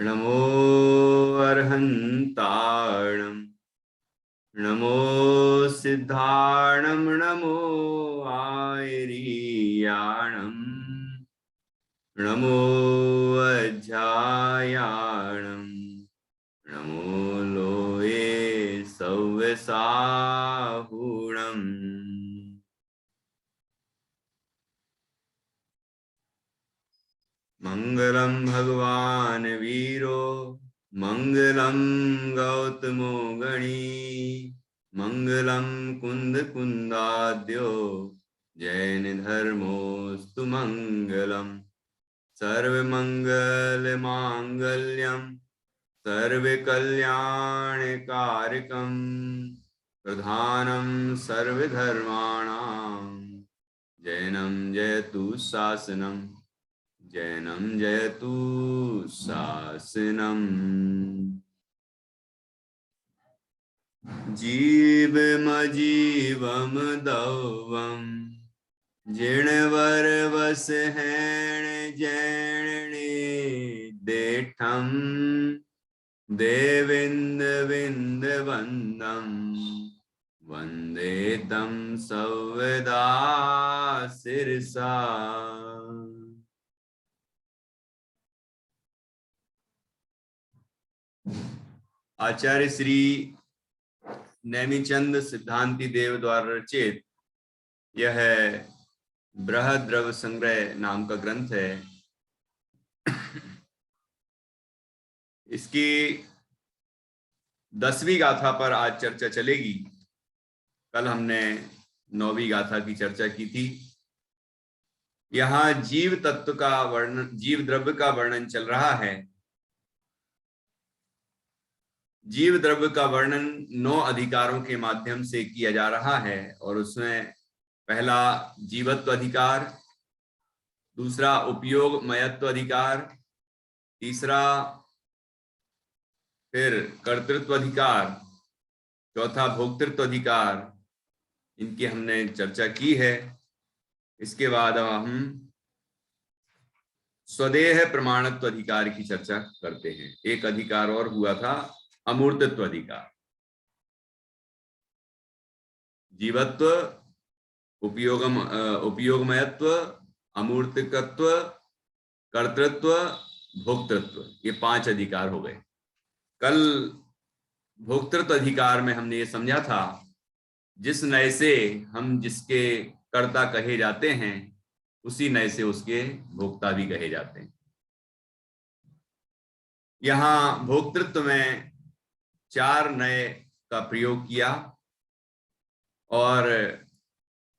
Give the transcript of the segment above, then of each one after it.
नमो अर्हन्ताणं नमो सिद्धाणं नमो आयरीयाणं नमो अध्यायाणं नमो लोये सव्यसाहुणम्। मंगलम भगवान वीरो मंगलम गौतमो गणी मंगलम कुंद कुंदाद्यो जैन धर्मोस्तु मंगलम सर्वमंगल मांगल्यम सर्वकल्याणकारकम प्रधानम सर्वधर्माणां जैनम जयतु शासनम जैनम जयतु शासनम। जीवमजीवम दौवम जिणवर वस हैण जैणे देठम देविंद विंद वंदम वंदे तम सव्यदा सिरसा। आचार्य श्री नेमिचंद सिद्धांति देव द्वारा रचित यह बृहद द्रव्य संग्रह नाम का ग्रंथ है। इसकी 10वीं गाथा पर आज चर्चा चलेगी। कल हमने 9वीं गाथा की चर्चा की थी। यहाँ जीव तत्व का वर्णन, जीव द्रव्य का वर्णन चल रहा है। जीव द्रव्य का वर्णन 9 अधिकारों के माध्यम से किया जा रहा है और उसमें पहला जीवत्व अधिकार, दूसरा उपयोग मयत्व अधिकार, तीसरा फिर कर्तृत्व अधिकार, चौथा भोक्तृत्व अधिकार, इनकी हमने चर्चा की है। इसके बाद अब हम स्वदेह प्रमाणत्व अधिकार की चर्चा करते हैं। एक अधिकार और हुआ था, अमूर्तत्व अधिकार। जीवत्व, उपयोगमयत्व, अमूर्तकत्व, कर्तृत्व, भोक्तृत्व, ये 5 अधिकार हो गए। कल भोक्तृत्व अधिकार में हमने ये समझा था, जिस नय से हम जिसके कर्ता कहे जाते हैं उसी नय से उसके भोक्ता भी कहे जाते हैं। यहाँ भोक्तृत्व में 4 नय का प्रयोग किया और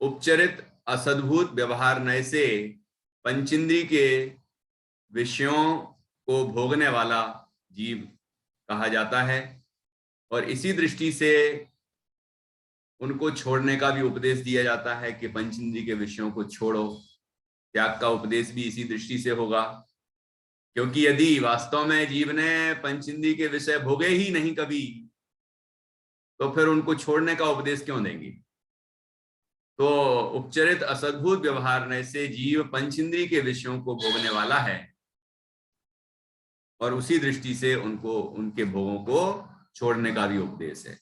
उपचरित असद्भुत व्यवहार नय से पंचेंद्रिय के विषयों को भोगने वाला जीव कहा जाता है और इसी दृष्टि से उनको छोड़ने का भी उपदेश दिया जाता है कि पंचेंद्रिय के विषयों को छोड़ो। त्याग का उपदेश भी इसी दृष्टि से होगा, क्योंकि यदि वास्तव में जीव ने पंचेंद्रिय के विषय भोगे ही नहीं कभी, तो फिर उनको छोड़ने का उपदेश क्यों देंगे। तो उपचरित असद्भुत व्यवहार ने से जीव पंचेंद्रिय के विषयों को भोगने वाला है और उसी दृष्टि से उनको उनके भोगों को छोड़ने का भी उपदेश है।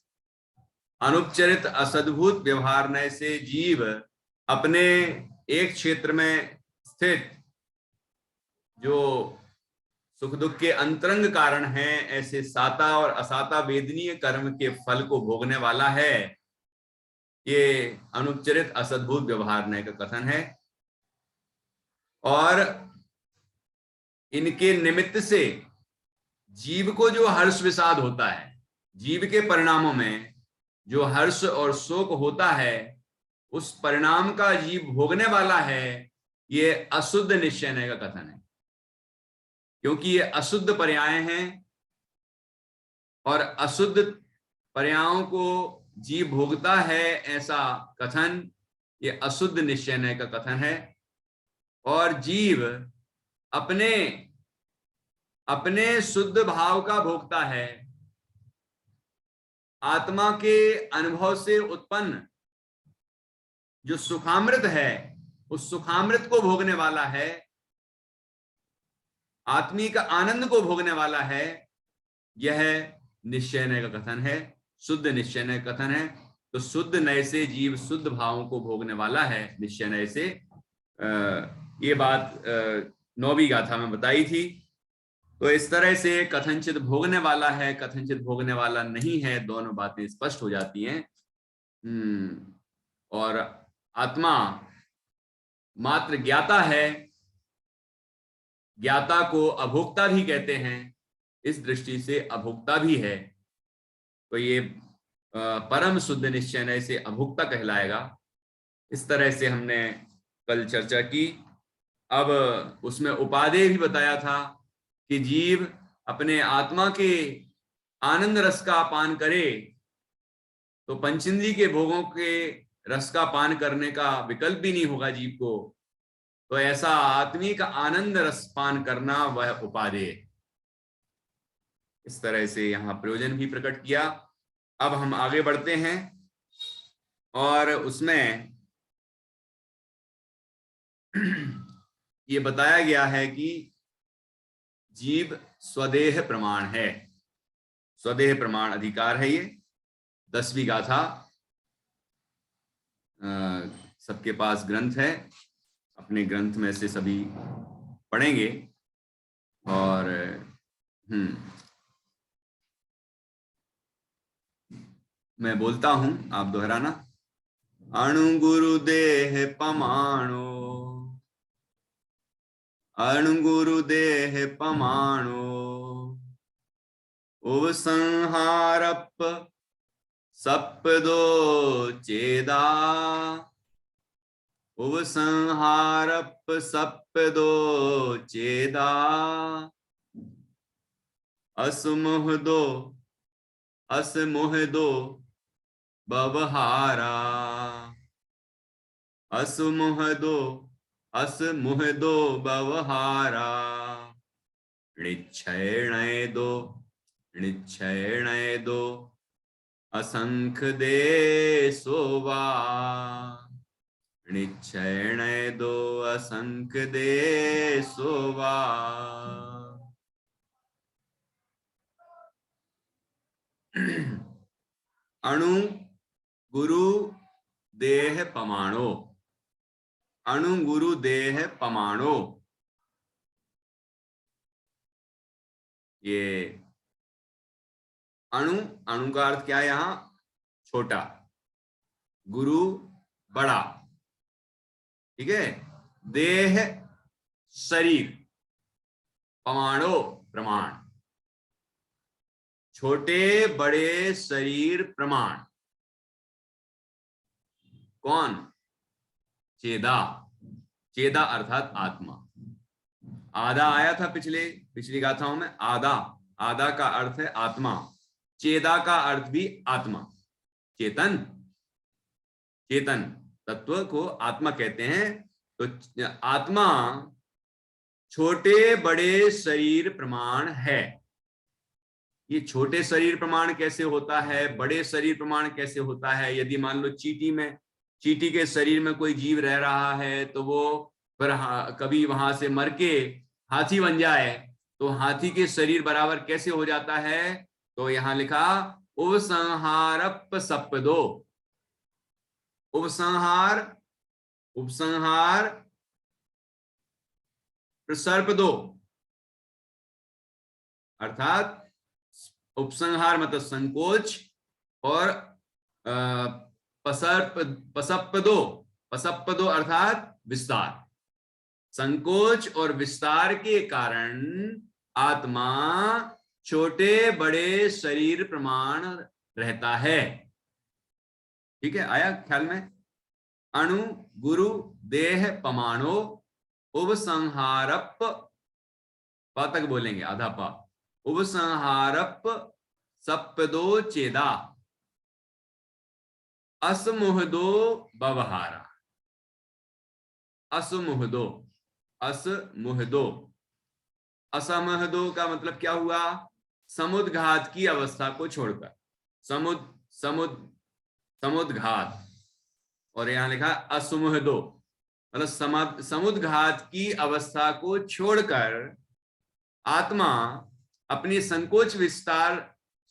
अनुपचरित असद्भुत व्यवहार ने से जीव अपने एक क्षेत्र में स्थित जो सुख दुख के अंतरंग कारण हैं, ऐसे साता और असाता वेदनीय कर्म के फल को भोगने वाला है। ये अनुपचरित असद्भुत व्यवहार न्याय का कथन है और इनके निमित्त से जीव को जो हर्ष विषाद होता है, जीव के परिणामों में जो हर्ष और शोक होता है, उस परिणाम का जीव भोगने वाला है। ये अशुद्ध निश्चय न्याय का कथन है, क्योंकि ये अशुद्ध पर्याय हैं और अशुद्ध पर्यायों को जीव भोगता है, ऐसा कथन ये अशुद्ध निश्चय न्याय का कथन है। और जीव अपने अपने शुद्ध भाव का भोगता है, आत्मा के अनुभव से उत्पन्न जो सुखामृत है, उस सुखामृत को भोगने वाला है। आत्मिक आनंद को भोगने वाला है, यह निश्चय नय का कथन है, शुद्ध निश्चय नय कथन है। तो शुद्ध नय से जीव शुद्ध भावों को भोगने वाला है निश्चय नय से। ये बात 9वीं गाथा में बताई थी। तो इस तरह से कथनचित भोगने वाला है, कथनचित भोगने वाला नहीं है, दोनों बातें स्पष्ट हो जाती हैं। और आत्मा मात्र ज्ञाता है, ज्ञाता को अभोक्ता भी कहते हैं, इस दृष्टि से अभोक्ता भी है। तो ये परम शुद्ध निश्चय नय से अभोक्ता कहलाएगा। इस तरह से हमने कल चर्चा की। अब उसमें उपादेय भी बताया था कि जीव अपने आत्मा के आनंद रस का पान करे तो पंचेंद्रिय के भोगों के रस का पान करने का विकल्प भी नहीं होगा जीव को। तो ऐसा आत्मिक आनंद रस पान करना वह उपादेय। इस तरह से यहां प्रयोजन भी प्रकट किया। अब हम आगे बढ़ते हैं और उसमें ये बताया गया है कि जीव स्वदेह प्रमाण है, स्वदेह प्रमाण अधिकार है। ये 10वीं गाथा, सबके पास ग्रंथ है, अपने ग्रंथ में से सभी पढ़ेंगे। और मैं बोलता हूं, आप दोहराना। अणु गुरु देह पमाणो, अणु गुरु देह पमाणो, उपसंहारप सप्पदो चेदा, उपसंहारप सप्पदो चेदा, असमुहदो असमुहदो बवहारा, असमुहदो असमुहदो बवहारा, निच्छय दो असंख दे सोवा, निच्छय दो असंख दे सोवा। अणु गुरु देह पमाणो, अणु गुरु देह पमाणो। ये अणु, अणु का अर्थ क्या है यहां? छोटा, गुरु बड़ा, ठीक है। देह शरीर, पमाणो प्रमाण, छोटे बड़े शरीर प्रमाण। कौन? चेदा, चेदा अर्थात आत्मा। आधा आया था पिछली गाथाओं में। आधा, आधा का अर्थ है आत्मा, चेदा का अर्थ भी आत्मा, चेतन, चेतन तत्व को आत्मा कहते हैं। तो आत्मा छोटे बड़े शरीर प्रमाण है। ये छोटे शरीर प्रमाण कैसे होता है, बड़े शरीर प्रमाण कैसे होता है? यदि मान लो चींटी के शरीर में कोई जीव रह रहा है तो वो पर कभी वहां से मर के हाथी बन जाए तो हाथी के शरीर बराबर कैसे हो जाता है? तो यहां लिखा उपसंहारप सप्पदो, उपसंहार, उपसंहार प्रसर्प दो, अर्थात उपसंहार मतलब संकोच और पसप्पदो अर्थात विस्तार। संकोच और विस्तार के कारण आत्मा छोटे बड़े शरीर प्रमाण रहता है। ठीक है, आया ख्याल में? अणु गुरु देह पमाणो, उपसंहारप, पा तक बोलेंगे, आधा पा, उपसंहारप सप्पदो चेदा, असमुहदो बवहारा। असमुहदो, असमुहदो, असमहदो का मतलब क्या हुआ? समुद्घात की अवस्था को छोड़कर, समुद्घात। और यहां लिखा असमुहदो मतलब समुद्घात की अवस्था को छोड़कर आत्मा अपनी संकोच विस्तार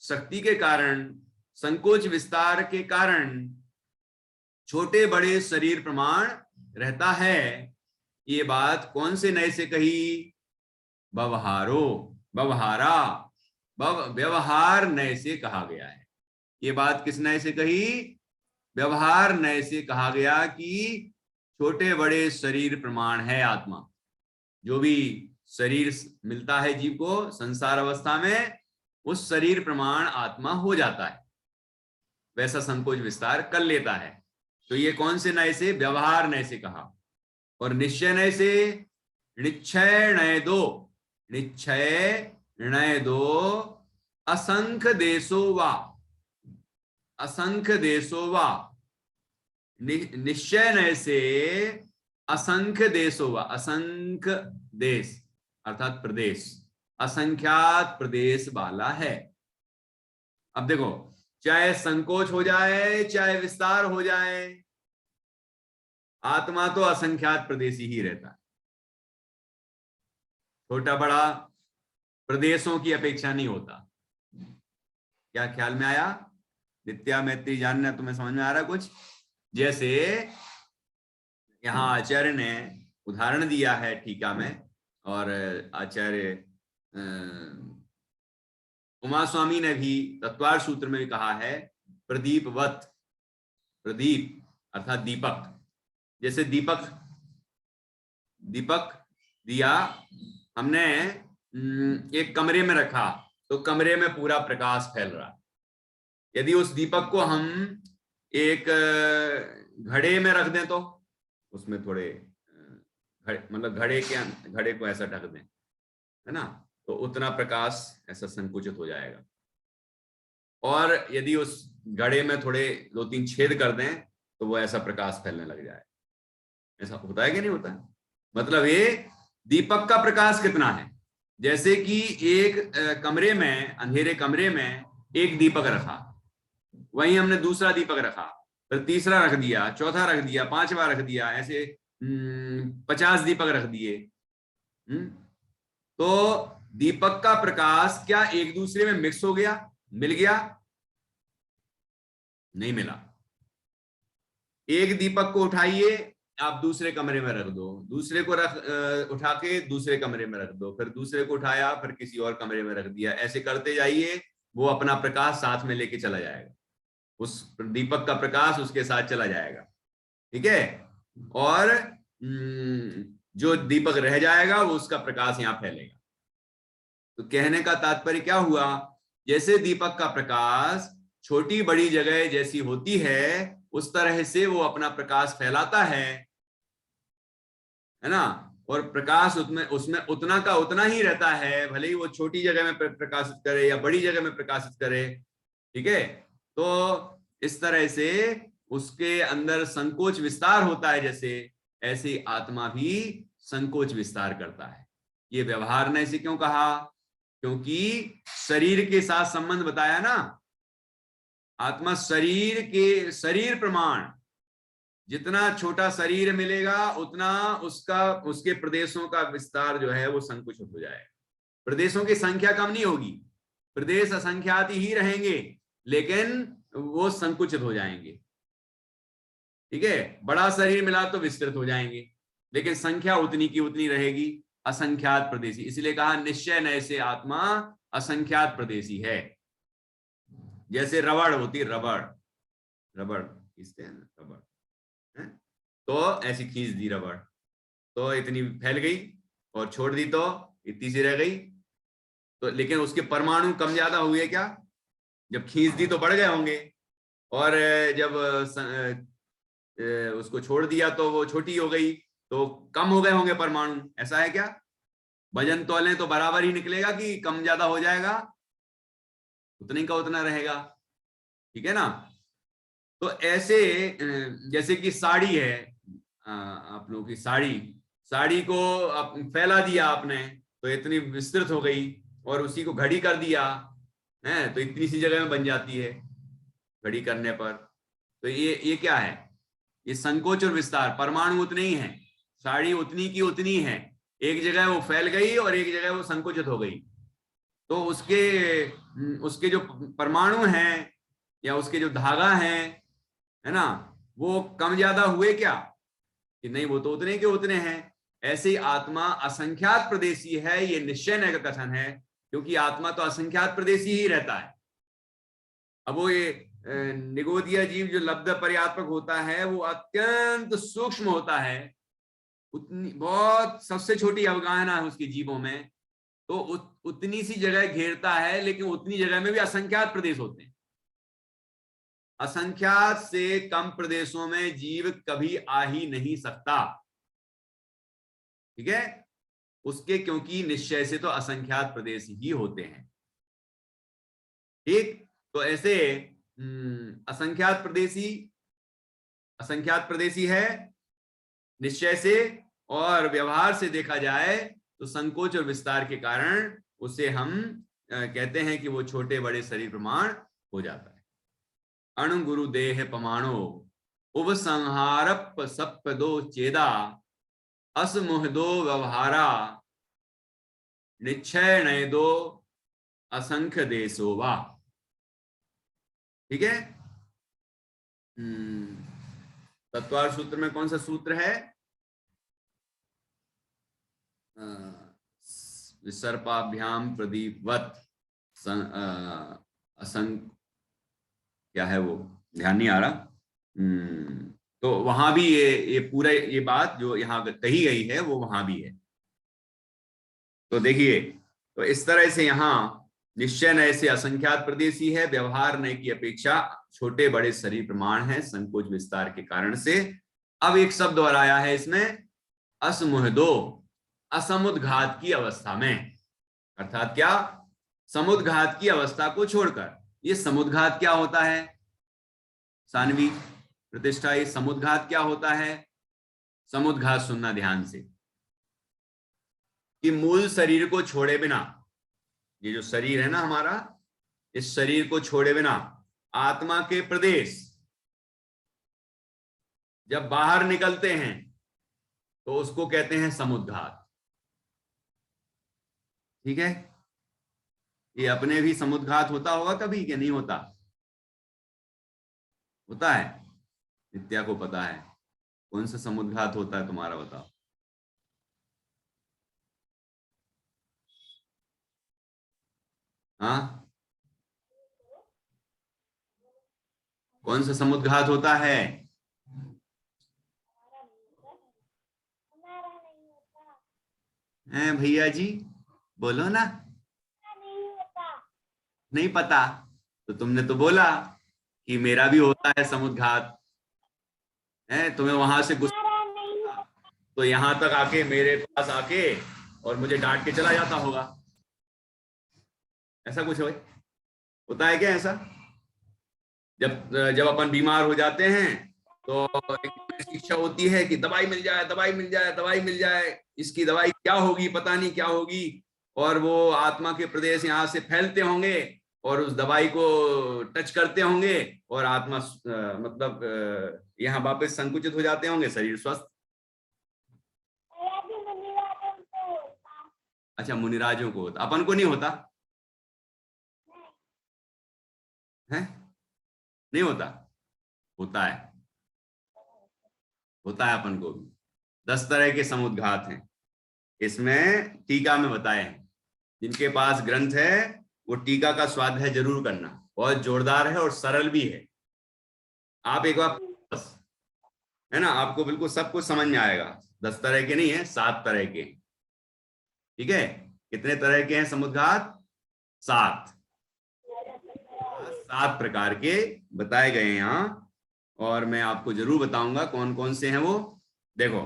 शक्ति के कारण, संकोच विस्तार के कारण छोटे बड़े शरीर प्रमाण रहता है। ये बात कौन से नए से कही? व्यवहारो, व्यवहारा, व्यवहार नए से कहा गया है। ये बात किस नए से कही? व्यवहार नए से कहा गया कि छोटे बड़े शरीर प्रमाण है आत्मा। जो भी शरीर मिलता है जीव को संसार अवस्था में, उस शरीर प्रमाण आत्मा हो जाता है, वैसा संकोच विस्तार कर लेता है। तो ये कौन से नए से? व्यवहार नए से कहा। और निश्चय नए से, निश्चय नय दो, निश्चय नय दो, असंख्य देशो वा, असंख्य देशो वा। निश्चय नय से असंख्य देशो वा, असंख्य देश अर्थात प्रदेश, असंख्यात प्रदेश वाला है। अब देखो, चाहे संकोच हो जाए चाहे विस्तार हो जाए, आत्मा तो असंख्यात प्रदेशी ही रहता है। छोटा बड़ा प्रदेशों की अपेक्षा नहीं होता। क्या ख्याल में आया? नित्या मैत्री जानना तुम्हें समझ में आ रहा कुछ? जैसे यहाँ आचार्य ने उदाहरण दिया है टीका में, और आचार्य उमा स्वामी ने भी तत्वार सूत्र में भी कहा है, प्रदीपवत, प्रदीप अर्थात दीपक। जैसे दीपक, दीपक दिया हमने एक कमरे में रखा तो कमरे में पूरा प्रकाश फैल रहा। यदि उस दीपक को हम एक घड़े में रख दें तो उसमें थोड़े मतलब घड़े को ऐसा ढक दें, है ना, तो उतना प्रकाश ऐसा संकुचित हो जाएगा। और यदि उस घड़े में थोड़े 2-3 छेद कर दें तो वो ऐसा प्रकाश फैलने लग जाए। ऐसा होता है कि नहीं होता है? मतलब ये दीपक का प्रकाश कितना है। जैसे कि एक कमरे में, अंधेरे कमरे में एक दीपक रखा, वहीं हमने दूसरा दीपक रखा, फिर तीसरा रख दिया, चौथा रख दिया, 5वां रख दिया, ऐसे 50 दीपक रख दिए। तो दीपक का प्रकाश क्या एक दूसरे में मिक्स हो गया, मिल गया? नहीं मिला। एक दीपक को उठाइए, आप दूसरे कमरे में रख दो, दूसरे को उठा के दूसरे कमरे में रख दो, फिर दूसरे को उठाया फिर किसी और कमरे में रख दिया, ऐसे करते जाइए, वो अपना प्रकाश साथ में लेके चला जाएगा, उस दीपक का प्रकाश उसके साथ चला जाएगा। ठीक है? और जो दीपक रह जाएगा वो उसका प्रकाश यहां फैलेगा। तो कहने का तात्पर्य क्या हुआ? जैसे दीपक का प्रकाश छोटी बड़ी जगह जैसी होती है उस तरह से वो अपना प्रकाश फैलाता है ना, और प्रकाश उसमें उतना का उतना ही रहता है, भले ही वो छोटी जगह में प्रकाशित करे या बड़ी जगह में प्रकाशित करे। ठीक है? तो इस तरह से उसके अंदर संकोच विस्तार होता है, जैसे ऐसे आत्मा भी संकोच विस्तार करता है। ये व्यवहार ने इसे क्यों कहा? क्योंकि शरीर के साथ संबंध बताया ना, आत्मा शरीर के, शरीर प्रमाण, जितना छोटा शरीर मिलेगा उतना उसके प्रदेशों का विस्तार जो है वो संकुचित हो जाएगा। प्रदेशों की संख्या कम नहीं होगी, प्रदेश असंख्यात ही रहेंगे, लेकिन वो संकुचित हो जाएंगे। ठीक है? बड़ा शरीर मिला तो विस्तृत हो जाएंगे, लेकिन संख्या उतनी की उतनी रहेगी, असंख्यात प्रदेशी। इसलिए कहा निश्चय नय से आत्मा असंख्यात प्रदेशी है। जैसे रबड़ होती है, रबड़, रबड़ खींचते हैं ना, रबड़ है? तो ऐसी खींच दी रबड़ तो इतनी फैल गई, और छोड़ दी तो इतनी सी रह गई। तो लेकिन उसके परमाणु कम ज्यादा हुए क्या? जब खींच दी तो बढ़ गए होंगे, और जब उसको छोड़ दिया तो वो छोटी हो गई, तो कम हो गए होंगे परमाणु। ऐसा है क्या? वजन तोलें तो बराबर ही निकलेगा कि कम ज्यादा हो जाएगा? उतने का उतना रहेगा। ठीक है ना? तो ऐसे जैसे कि साड़ी है, आप लोगों की साड़ी को फैला दिया आपने तो इतनी विस्तृत हो गई, और उसी को घड़ी कर दिया है तो इतनी सी जगह में बन जाती है घड़ी करने पर। तो ये क्या है? ये संकोच और विस्तार। परमाणु उतने ही हैं, साड़ी उतनी की उतनी है, एक जगह वो फैल गई और एक जगह वो संकुचित हो गई, तो उसके जो परमाणु हैं या उसके जो धागा हैं, है ना, वो कम ज्यादा हुए क्या? कि नहीं, वो तो उतने के उतने हैं। ऐसे ही आत्मा असंख्यात प्रदेशी है, ये निश्चय न का कथन है, क्योंकि आत्मा तो असंख्यात प्रदेशी ही रहता है। अब वो ये निगोदीय जीव जो लब्ध पर्यात्मक होता है वो अत्यंत सूक्ष्म होता है, उतनी बहुत सबसे छोटी अवगाहना है उसकी जीवों में, तो उतनी सी जगह घेरता है, लेकिन उतनी जगह में भी असंख्यात प्रदेश होते हैं। असंख्यात से कम प्रदेशों में जीव कभी आ ही नहीं सकता, ठीक है, उसके, क्योंकि निश्चय से तो असंख्यात प्रदेश ही होते हैं। ठीक, तो ऐसे असंख्यात प्रदेशी है निश्चय से, और व्यवहार से देखा जाए तो संकोच और विस्तार के कारण उसे हम कहते हैं कि वो छोटे बड़े शरीर प्रमाण हो जाता है। अणु गुरु देह पमाणो उपसंहारप सप्पदो चेदा असमुहदो व्यवहारा निश्चय नयदो असंख्य देशोवा। ठीक है, तत्वार सूत्र में कौन सा सूत्र है? विसर्पाभ्याम प्रदीपवत असंख्य, क्या है वो, ध्यान नहीं आ रहा। तो वहां भी ये पूरा ये बात जो यहाँ कही गई है वो वहां भी है। तो देखिए, तो इस तरह से यहाँ निश्चय नय से असंख्यात प्रदेशी है, व्यवहार नय की अपेक्षा छोटे बड़े शरीर प्रमाण है संकोच विस्तार के कारण से। अब एक शब्द और आया है इसमें, असमुहदो, असमुद्घात की अवस्था में, अर्थात क्या? समुद्घात की अवस्था को छोड़कर। ये समुद्घात क्या होता है सानवी प्रतिष्ठा? ये समुद्घात क्या होता है? समुद्घात सुनना ध्यान से, कि मूल शरीर को छोड़े बिना, ये जो शरीर है ना हमारा, इस शरीर को छोड़े बिना आत्मा के प्रदेश जब बाहर निकलते हैं तो उसको कहते हैं समुद्घात। ठीक है, ये अपने भी समुद्घात होता होगा कभी, कि नहीं होता? होता है, नित्या को पता है कौन सा समुद्घात होता है, तुम्हारा बताओ। हाँ, कौन सा समुद्घात होता है? हैं भैया जी, बोलो ना। नहीं पता? तो तुमने तो बोला कि मेरा भी होता है समुद्घात, है तुम्हें वहां से गुस्सा, तो यहां तक आके मेरे पास आके और मुझे डांट के चला जाता होगा, ऐसा कुछ होता है क्या ऐसा? जब जब अपन बीमार हो जाते हैं तो एक शिक्षा होती है कि दवाई मिल जाए, दवाई मिल जाए, दवाई मिल जाए, इसकी दवाई क्या होगी, पता नहीं क्या होगी, और वो आत्मा के प्रदेश यहाँ से फैलते होंगे और उस दवाई को टच करते होंगे और आत्मा मतलब यहाँ वापस संकुचित हो जाते होंगे, शरीर स्वस्थ। अच्छा, मुनिराजों को होता, अपन को नहीं होता है? नहीं होता? होता है, होता है अपन को भी। 10 तरह के समुद्घात हैं, इसमें टीका में बताए हैं। जिनके पास ग्रंथ है वो टीका का स्वाध्याय जरूर करना, बहुत जोरदार है और सरल भी है। आप एक बार बस, है ना, आपको बिल्कुल सब कुछ समझ में आएगा। 10 तरह के नहीं है, 7 तरह के। ठीक है, कितने तरह के हैं समुद्घात? 7। 7 प्रकार के बताए गए हैं यहाँ, और मैं आपको जरूर बताऊंगा कौन कौन से हैं वो। देखो,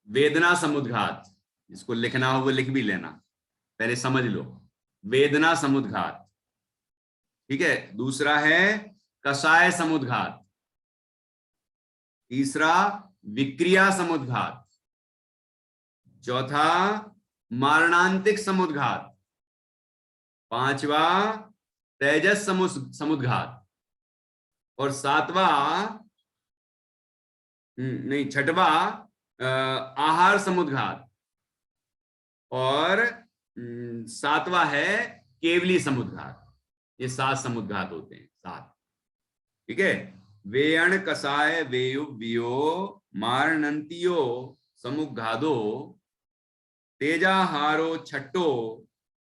वेदना समुद्घात, जिसको लिखना हो वो लिख भी लेना, पहले समझ लो। वेदना समुद्घात, ठीक है। दूसरा है कषाय समुद्घात। तीसरा विक्रिया समुद्घात। चौथा मारणांतिक समुद्घात। पांचवा तेजस समुद्घात। और छठवा आहार समुद्घात। और सातवां है केवली समुद्घात। ये 7 समुद्घात होते हैं, 7। ठीक है। वेयण कसाय वेयु वियो मारणंतियो समुद्घादो तेजाहारो छठो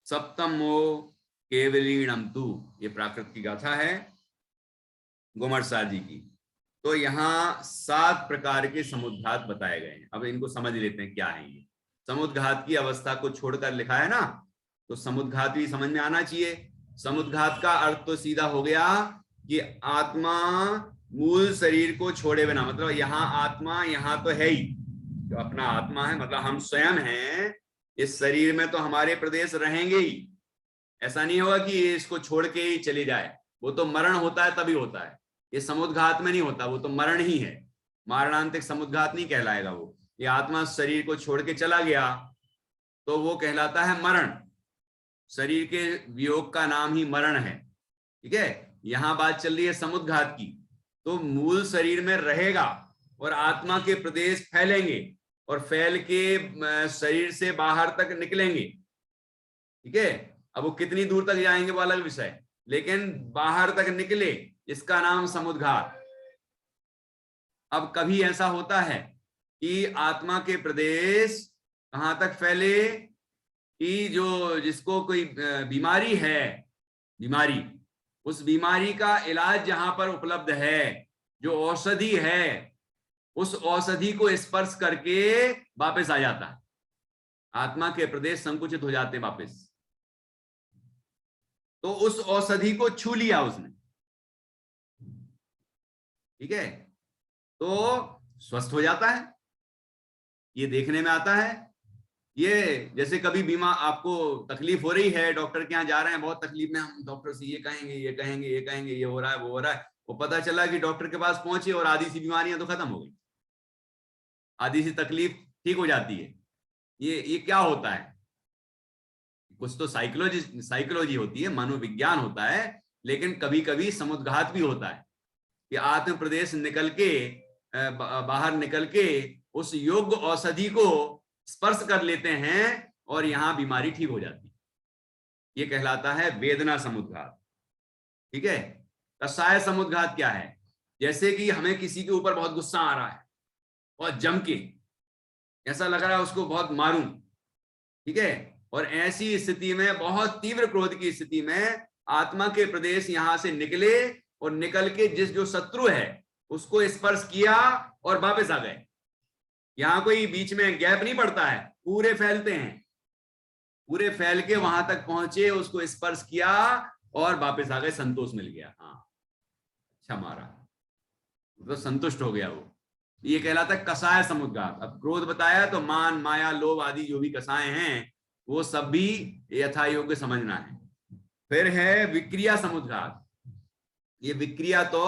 सप्तमो केवलीणम तु। ये प्राकृत की गाथा है गोमरसार जी की। तो यहाँ 7 प्रकार के समुद्घात बताए गए हैं। अब इनको समझ लेते हैं क्या है ये। समुद्घात की अवस्था को छोड़कर लिखा है ना, तो समुद्घात भी समझ में आना चाहिए। समुद्घात का अर्थ तो सीधा हो गया कि आत्मा मूल शरीर को छोड़े बिना, मतलब यहाँ आत्मा यहाँ तो है ही, जो अपना आत्मा है मतलब हम स्वयं हैं, इस शरीर में तो हमारे प्रदेश रहेंगे ही। ऐसा नहीं होगा कि इसको छोड़ के ही चले जाए, वो तो मरण होता है तभी होता है। ये समुद्घात में नहीं होता, वो तो मरण ही है। मारणांतिक समुद्घात नहीं कहलाएगा वो। ये आत्मा शरीर को छोड़ के चला गया तो वो कहलाता है मरण। शरीर के वियोग का नाम ही मरण है। ठीक है। यहां बात चल रही है समुद्घात की। तो मूल शरीर में रहेगा और आत्मा के प्रदेश फैलेंगे और फैल के शरीर से बाहर तक निकलेंगे। ठीक है। अब वो कितनी दूर तक जाएंगे वो अलग विषय, लेकिन बाहर तक निकले, इसका नाम समुद्घात। अब कभी ऐसा होता है कि आत्मा के प्रदेश कहां तक फैले कि जो जिसको कोई बीमारी है, बीमारी, उस बीमारी का इलाज जहां पर उपलब्ध है, जो औषधि है, उस औषधि को स्पर्श करके वापस आ जाता है। आत्मा के प्रदेश संकुचित हो जाते वापस। तो उस औषधि को छू लिया उसने, ठीक है, तो स्वस्थ हो जाता है। ये देखने में आता है। ये जैसे कभी बीमा आपको तकलीफ हो रही है, डॉक्टर के यहाँ जा रहे हैं, बहुत तकलीफ में, हम डॉक्टर से ये कहेंगे ये कहेंगे ये कहेंगे, ये हो रहा है वो हो रहा है, वो पता चला कि डॉक्टर के पास पहुंचे और आधी सी बीमारियां तो खत्म हो गई, आधी सी तकलीफ ठीक हो जाती है। ये क्या होता है? कुछ तो साइकोलॉजी होती है, मनोविज्ञान होता है, लेकिन कभी कभी समुद्घात भी होता है कि आत्म प्रदेश निकल के बाहर निकल के उस योग्य औषधि को स्पर्श कर लेते हैं और यहां बीमारी ठीक हो जाती है। ये कहलाता है वेदना समुद्घात। ठीक है। कसाय समुद्घात क्या है? जैसे कि हमें किसी के ऊपर बहुत गुस्सा आ रहा है, बहुत जम के, ऐसा लग रहा है उसको बहुत मारूं। ठीक है। और ऐसी स्थिति में, बहुत तीव्र क्रोध की स्थिति में, आत्मा के प्रदेश यहां से निकले और निकल के जिस जो शत्रु है उसको स्पर्श किया और वापस आ गए। यहां कोई बीच में गैप नहीं पड़ता है, पूरे फैलते हैं, पूरे फैल के वहां तक पहुंचे, उसको स्पर्श किया और वापस आ गए, संतोष मिल गया। हाँ, अच्छा मारा, तो संतुष्ट हो गया वो। ये कहलाता है कसाय समुद्घात। अब क्रोध बताया तो मान, माया, लोभ आदि जो भी कसाय हैं वो सब भी यथा योग्य समझना है। फिर है विक्रिया समुद्घात। ये विक्रिया तो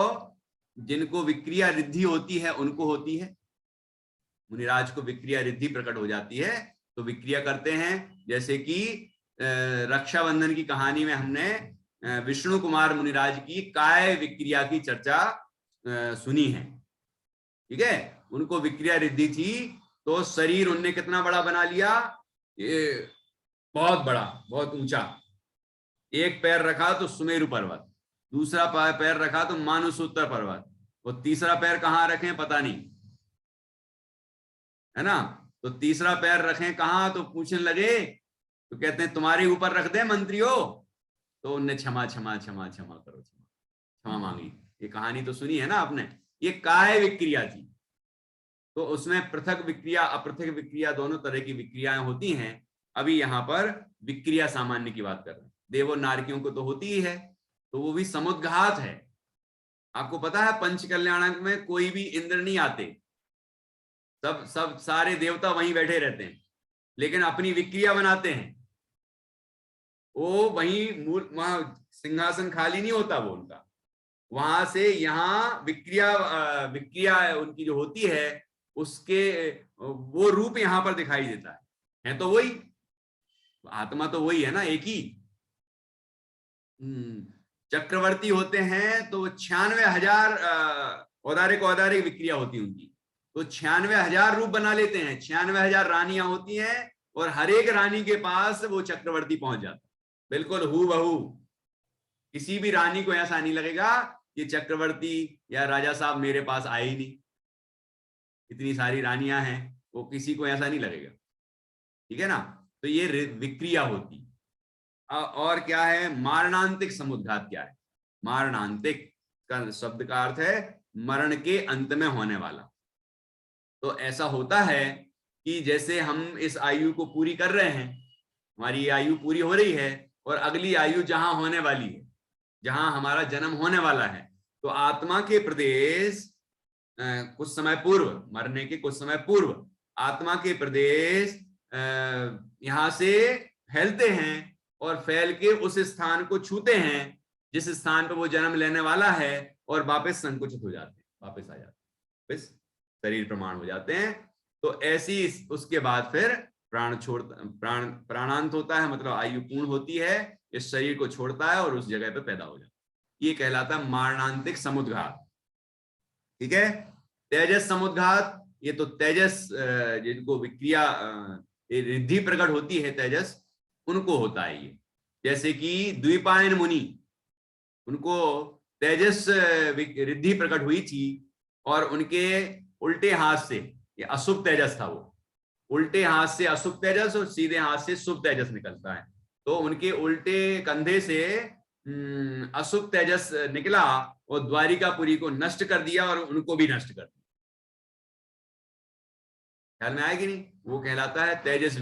जिनको विक्रिया रिद्धि होती है उनको होती है। मुनिराज को विक्रिया रिद्धि प्रकट हो जाती है तो विक्रिया करते हैं। जैसे कि रक्षाबंधन की कहानी में हमने विष्णु कुमार मुनिराज की काय विक्रिया की चर्चा सुनी है। ठीक है। उनको विक्रिया रिद्धि थी तो शरीर उनने कितना बड़ा बना लिया, ये बहुत बड़ा, बहुत ऊंचा। एक पैर रखा तो सुमेरु पर्वत, दूसरा पैर रखा तो मानुसूत्र पर्वत, और तीसरा पैर कहाँ रखें पता नहीं, है ना। तो तीसरा पैर रखें कहाँ, तो पूछने लगे तो कहते हैं तुम्हारे ऊपर रख दे मंत्रियों। तो उनने क्षमा क्षमा क्षमा क्षमा करो, क्षमा मांगी। ये कहानी तो सुनी है ना आपने। ये काय विक्रिया थी। तो उसमें पृथक विक्रिया अपृथक विक्रिया दोनों तरह की विक्रियाएं होती हैं। अभी यहाँ पर विक्रिया सामान्य की बात कर रहे हैं। देवो नारकियों को तो होती ही है, तो वो भी समुद्घात है। आपको पता है पंचकल्याणक में कोई भी इंद्र नहीं आते, सब सारे देवता वहीं बैठे रहते हैं, लेकिन अपनी विक्रिया बनाते हैं। वो वहीं मूल, वहां सिंहासन खाली नहीं होता वो उनका, वहां से यहाँ विक्रिया उनकी जो होती है उसके वो रूप यहां पर दिखाई देता है तो वही आत्मा तो वही है ना, एक ही। चक्रवर्ती होते हैं तो 96,000 औदारिक विक्रिया होती है उनकी, तो 96,000 रूप बना लेते हैं। 96,000 रानियां होती हैं और हर एक रानी के पास वो चक्रवर्ती पहुंच जाता, बिल्कुल हूबहू। किसी भी रानी को ऐसा नहीं लगेगा कि चक्रवर्ती या राजा साहब मेरे पास आए ही नहीं, इतनी सारी रानियां हैं, वो किसी को ऐसा नहीं लगेगा, ठीक है ना। तो ये विक्रिया होती। और क्या है मारणांतिक समुद्घात? क्या है मारणांतिक? का शब्द का अर्थ है मरण के अंत में होने वाला। तो ऐसा होता है कि जैसे हम इस आयु को पूरी कर रहे हैं, हमारी आयु पूरी हो रही है और अगली आयु जहां होने वाली है, जहां हमारा जन्म होने वाला है, तो आत्मा के प्रदेश कुछ समय पूर्व, मरने के कुछ समय पूर्व आत्मा के प्रदेश यहां से फैलते हैं और फैल के उस स्थान को छूते हैं जिस स्थान पर वो जन्म लेने वाला है, और वापस संकुचित हो जाते हैं, वापस आ जाते हैं, वापस शरीर प्रमाण हो जाते हैं। तो ऐसी उसके बाद फिर प्राणांत होता है, मतलब आयु पूर्ण होती है, इस शरीर को छोड़ता है और उस जगह पे पैदा हो जाता है। ये कहलाता है मारणांतिक समुद्घात, ठीक है। तेजस समुद्घात, ये तो तेजस जिनको विक्रिया रिद्धि प्रकट होती है तेजस, उनको होता है ये। जैसे कि द्वीपायन मुनि, उनको तेजस रिद्धि प्रकट हुई थी और उनके उल्टे हाथ से, ये अशुभ तेजस था, वो उल्टे हाथ से अशुभ तेजस और सीधे हाथ से शुभ तेजस निकलता है। तो उनके उल्टे कंधे से अशुभ तेजस निकला और द्वारिकापुरी को नष्ट कर दिया और उनको भी नष्ट कर दिया। ख्याल में आएगी नहीं? वो कहलाता है तेजस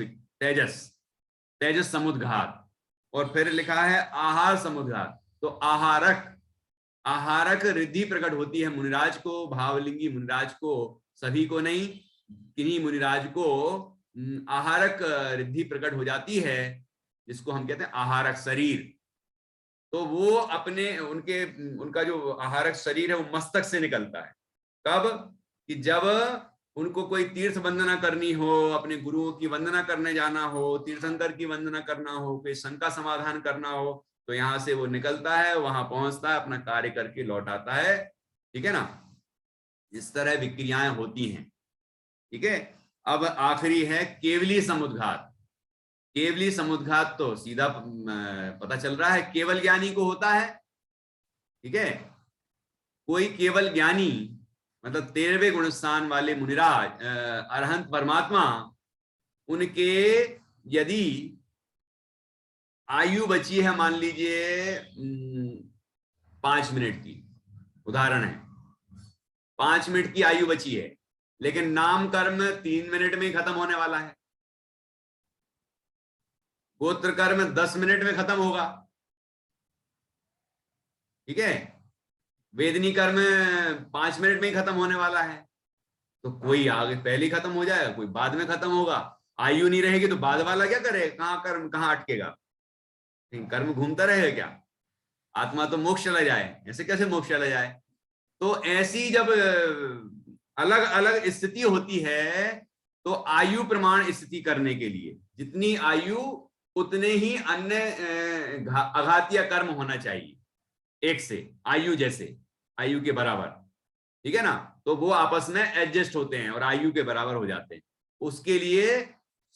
तेजस समुद्घात। और फिर लिखा है आहार समुद्घात। तो आहारक रिद्धि प्रकट होती है मुनिराज को, भावलिंगी मुनिराज को, सभी को नहीं, किन्हीं मुनिराज को आहारक रिद्धि प्रकट हो जाती है, जिसको हम कहते हैं आहारक शरीर। तो वो उनका जो आहारक शरीर है वो मस्तक से निकलता है। कब? कि जब उनको कोई तीर्थ वंदना करनी हो, अपने गुरुओं की वंदना करने जाना हो, तीर्थंकर की वंदना करना हो, कोई शंका समाधान करना हो, तो यहां से वो निकलता है, वहां पहुंचता है, अपना कार्य करके लौट आता है, ठीक है ना। इस तरह विक्रियाएं होती हैं, ठीक है। अब आखिरी है केवली समुद्घात। केवली समुद्घात तो सीधा पता चल रहा है केवल ज्ञानी को होता है, ठीक है। कोई केवल ज्ञानी, मतलब 13वें गुण स्थान वाले मुनिराज, अरहंत परमात्मा, उनके यदि आयु बची है, मान लीजिए 5 मिनट की, उदाहरण है 5 मिनट की आयु बची है, लेकिन नाम कर्म 3 मिनट में ही खत्म होने वाला है, गोत्र कर्म 10 मिनट में खत्म होगा, ठीक है, वेदनी कर्म 5 मिनट में ही खत्म होने वाला है। तो कोई आगे पहले ही खत्म हो जाएगा, कोई बाद में खत्म होगा। आयु नहीं रहेगी तो बाद वाला क्या करे, कहाँ कर्म कहाँ अटकेगा, कर्म घूमता रहेगा क्या? आत्मा तो मोक्ष चला जाए, ऐसे कैसे मोक्ष चला जाए? तो ऐसी जब अलग अलग स्थिति होती है, तो आयु प्रमाण स्थिति करने के लिए जितनी आयु उतने ही अन्य अघातीय कर्म होना चाहिए, एक से आयु जैसे आयु के बराबर, ठीक है ना। तो वो आपस में एडजस्ट होते हैं और आयु के बराबर हो जाते हैं। उसके लिए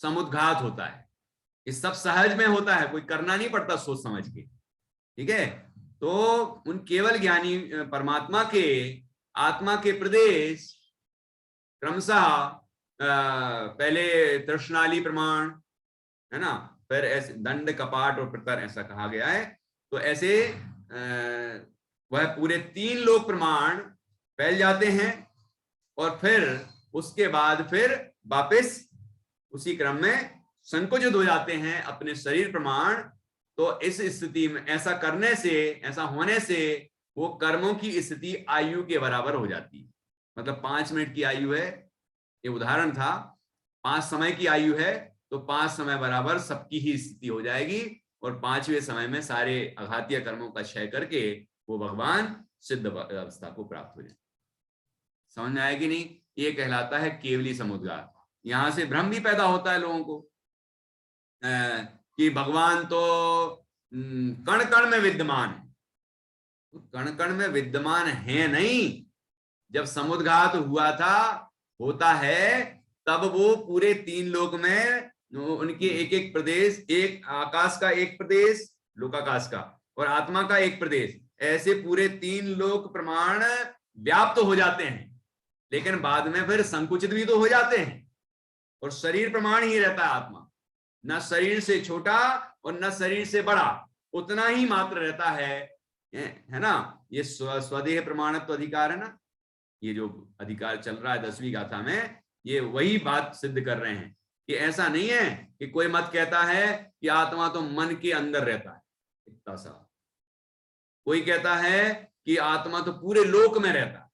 समुद्घात होता है। ये सब सहज में होता है, कोई करना नहीं पड़ता सोच समझ के, ठीक है। तो उन केवल ज्ञानी परमात्मा के आत्मा के प्रदेश क्रमशः पहले तृष्णाली प्रमाण है ना, फिर ऐसे दंड कपाट और प्रतर ऐसा कहा गया है। तो ऐसे वह पूरे 3 लोक प्रमाण फैल जाते हैं और फिर उसके बाद फिर वापस उसी क्रम में संकुचित हो जाते हैं अपने शरीर प्रमाण। तो इस स्थिति में ऐसा करने से, ऐसा होने से वो कर्मों की स्थिति आयु के बराबर हो जाती है। मतलब 5 मिनट की आयु है, ये उदाहरण था, 5 समय की आयु है, तो 5 समय बराबर सबकी ही स्थिति हो जाएगी और 5वें समय में सारे अघातीय कर्मों का क्षय करके वो भगवान सिद्ध अवस्था को प्राप्त हो जाए। समझ में आएगी नहीं? ये कहलाता है केवली समुद्घात। यहां से भ्रम भी पैदा होता है लोगों को कि भगवान तो कण कण में विद्यमान है। तो कण कण में विद्यमान है नहीं, जब समुद्घात हुआ था, होता है, तब वो पूरे 3 लोक में उनके एक एक प्रदेश, एक आकाश का एक प्रदेश, लोकाकाश का, और आत्मा का एक प्रदेश, ऐसे पूरे 3 लोक प्रमाण व्याप्त हो जाते हैं, लेकिन बाद में फिर संकुचित भी तो हो जाते हैं, और शरीर प्रमाण ही रहता है आत्मा, न शरीर से छोटा और न शरीर से बड़ा, उतना ही मात्र रहता है ना। ये स्वदेह प्रमाणत्व अधिकार है ना, ये जो अधिकार चल रहा है 10वीं गाथा में, ये वही बात सिद्ध कर रहे हैं कि ऐसा नहीं है कि कोई मत कहता है कि आत्मा तो मन के अंदर रहता है, इतना सा, कोई कहता है कि आत्मा तो पूरे लोक में रहता है,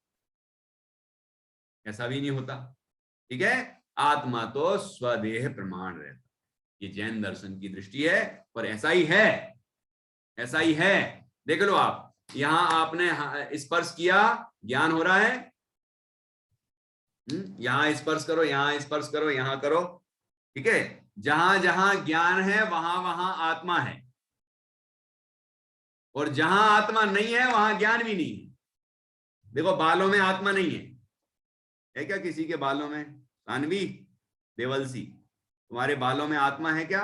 ऐसा भी नहीं होता। ठीक है, आत्मा तो स्वदेह प्रमाण रहता है, ये जैन दर्शन की दृष्टि है, और ऐसा ही है, ऐसा ही है। देख लो आप, यहां आपने स्पर्श किया, ज्ञान हो रहा है, यहां स्पर्श करो, यहां स्पर्श करो, यहां करो, ठीक है, जहां जहां ज्ञान है वहां वहां आत्मा है, और जहां आत्मा नहीं है वहां ज्ञान भी नहीं है। देखो, बालों में आत्मा नहीं है क्या किसी के बालों में? सानवी, देवलसी, तुम्हारे बालों में आत्मा है क्या?